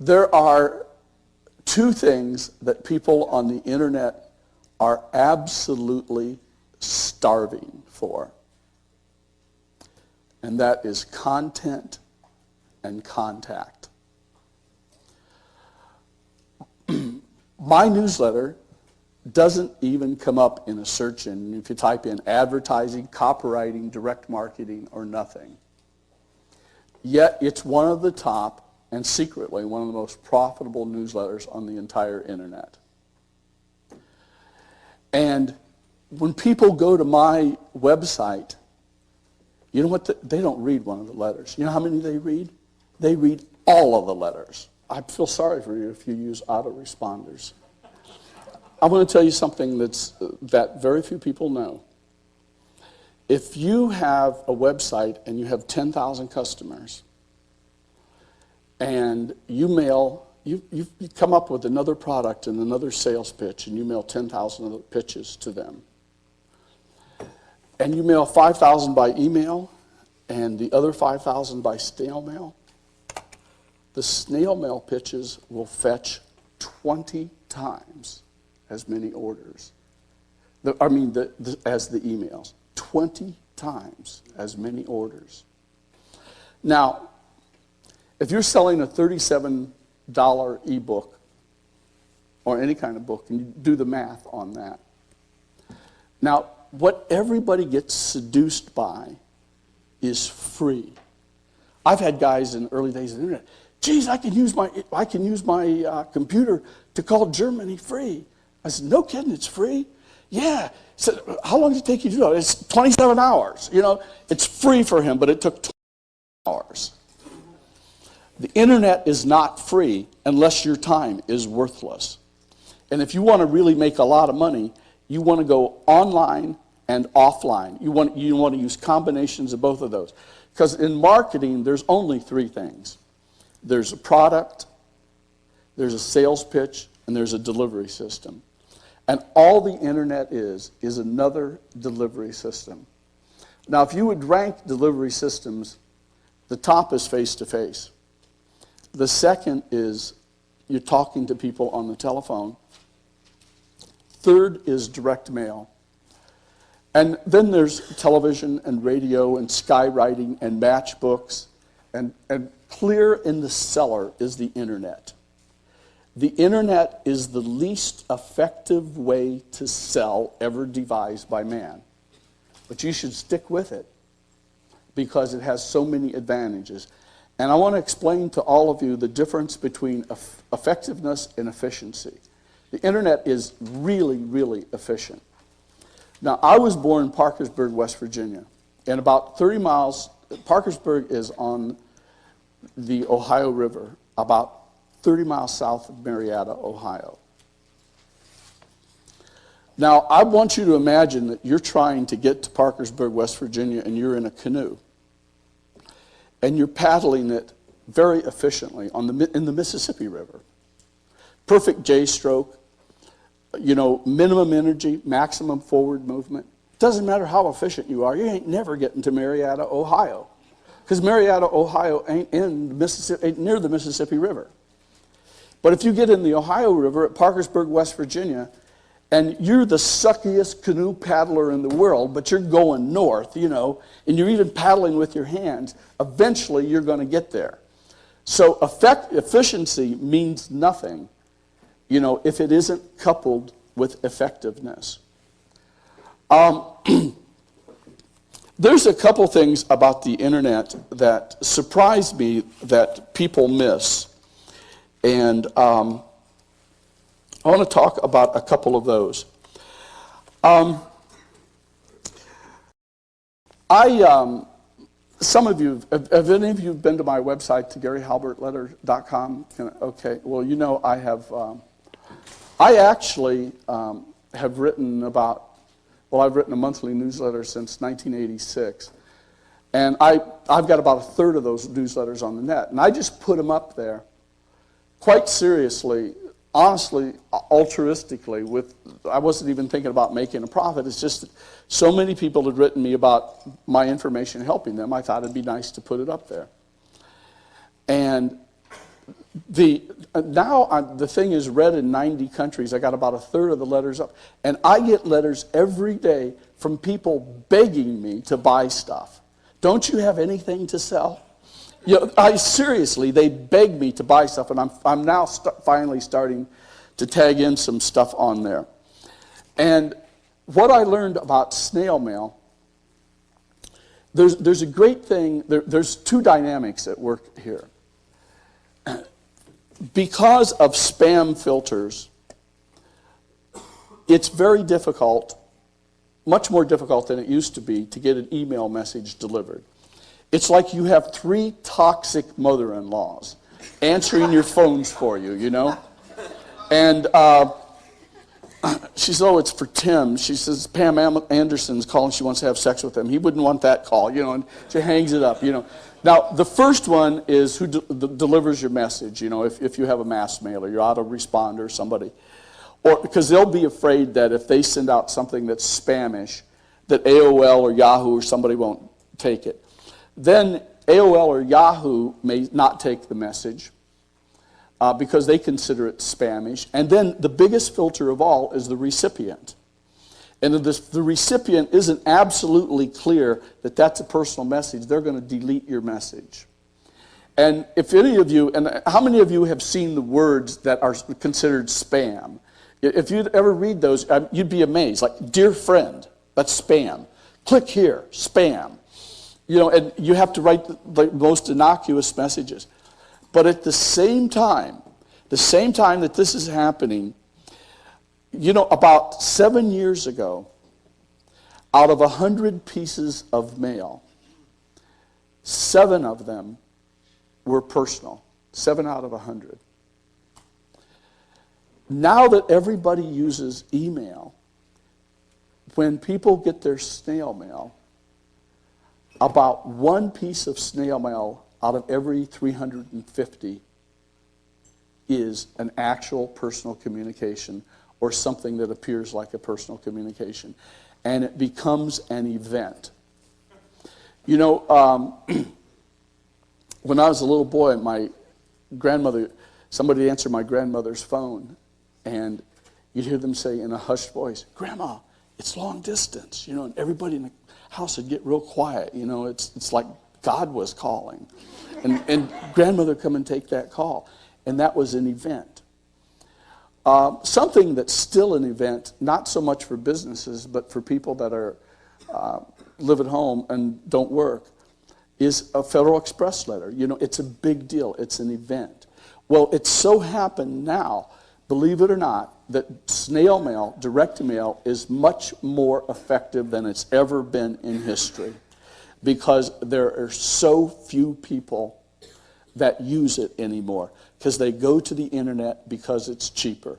There are two things that people on the internet are absolutely starving for. And that is content and contact. My newsletter doesn't even come up in a search engine if you type in advertising, copywriting, direct marketing, or nothing. Yet it's one of the top and secretly one of the most profitable newsletters on the entire internet. And when people go to my website, you know what? They don't read one of the letters. You know how many they read? They read all of the letters. I feel sorry for you if you use autoresponders. I want to tell you something that very few people know. If you have a website and you have 10,000 customers, and you come up with another product and another sales pitch, and you mail 10,000 other pitches to them, and you mail 5,000 by email and the other 5,000 by snail mail, the snail mail pitches will fetch 20 times as many orders. As the emails. 20 times as many orders. Now, if you're selling a $37 ebook or any kind of book, and you do the math on that. Now, what everybody gets seduced by is free. I've had guys in the early days of the internet, geez, I can use my computer to call Germany free. I said, no kidding, it's free? Yeah. So how long did it take you to do it? It's 27 hours. You know, it's free for him, but it took 20 hours. The internet is not free unless your time is worthless. And if you want to really make a lot of money, you want to go online and offline. You want to use combinations of both of those. Because in marketing, there's only three things. There's a product, there's a sales pitch, and there's a delivery system. And all the internet is another delivery system. Now, if you would rank delivery systems, the top is face-to-face. The second is you're talking to people on the telephone. Third is direct mail. And then there's television and radio and skywriting and matchbooks. And clear in the cellar is the internet. The internet is the least effective way to sell ever devised by man. But you should stick with it because it has so many advantages. And I want to explain to all of you the difference between effectiveness and efficiency. The internet is really, really efficient. Now, I was born in Parkersburg, West Virginia. And about 30 miles, Parkersburg is on the Ohio River, about 30 miles south of Marietta, Ohio. Now, I want you to imagine that you're trying to get to Parkersburg, West Virginia, and you're in a canoe. And you're paddling it very efficiently in the Mississippi River. Perfect J-stroke, minimum energy, maximum forward movement. Doesn't matter how efficient you are, you ain't never getting to Marietta, Ohio. Because Marietta, Ohio ain't near the Mississippi River. But if you get in the Ohio River at Parkersburg, West Virginia, and you're the suckiest canoe paddler in the world, but you're going north, and you're even paddling with your hands, eventually you're going to get there. So efficiency means nothing, if it isn't coupled with effectiveness. There's a couple things about the internet that surprise me that people miss. And I want to talk about a couple of those. Some of you, have any of you been to my website, to GaryHalbertLetter.com? Okay, well, I have, I actually have written I've written a monthly newsletter since 1986. And I've got about a third of those newsletters on the net. And I just put them up there quite seriously, honestly, altruistically. I wasn't even thinking about making a profit. It's just that so many people had written me about my information helping them, I thought it'd be nice to put it up there. And the thing is read in 90 countries. I got about a third of the letters up. And I get letters every day from people begging me to buy stuff. Don't you have anything to sell? Seriously, they beg me to buy stuff, and I'm now finally starting to tag in some stuff on there. And what I learned about snail mail, there's a great thing, there's two dynamics at work here. Because of spam filters, it's very difficult, much more difficult than it used to be, to get an email message delivered. It's like you have 3 toxic mother-in-laws answering your phones for you, you know? And she says, oh, it's for Tim. She says, Pam Anderson's calling. She wants to have sex with him. He wouldn't want that call, you know, and she hangs it up, you know. Now, the first one is who delivers your message, you know, if you have a mass mailer, your autoresponder, somebody. Or because they'll be afraid that if they send out something that's spamish, that AOL or Yahoo or somebody won't take it. Then AOL or Yahoo may not take the message because they consider it spamish. And then the biggest filter of all is the recipient. And if the recipient isn't absolutely clear that that's a personal message, they're going to delete your message. And if any of you, and how many of you have seen the words that are considered spam? If you'd ever read those, you'd be amazed. Like, dear friend, that's spam. Click here, spam. You know, and you have to write the most innocuous messages. But at the same time that this is happening, you know, about 7 years ago, out of 100 pieces of mail, 7 of them were personal. 7 out of 100. Now that everybody uses email, when people get their snail mail, about 1 piece of snail mail out of every 350 is an actual personal communication or something that appears like a personal communication. And it becomes an event. You know, when I was a little boy, my grandmother, somebody answered my grandmother's phone, and you'd hear them say in a hushed voice, Grandma, it's long distance, you know, and everybody in the house would get real quiet, you know, it's like God was calling. And grandmother would come and take that call. And that was an event. Something that's still an event, not so much for businesses, but for people that are live at home and don't work, is a Federal Express letter. You know, it's a big deal. It's an event. Well, it so happened now, believe it or not, that snail mail, direct mail, is much more effective than it's ever been in history because there are so few people that use it anymore because they go to the internet because it's cheaper.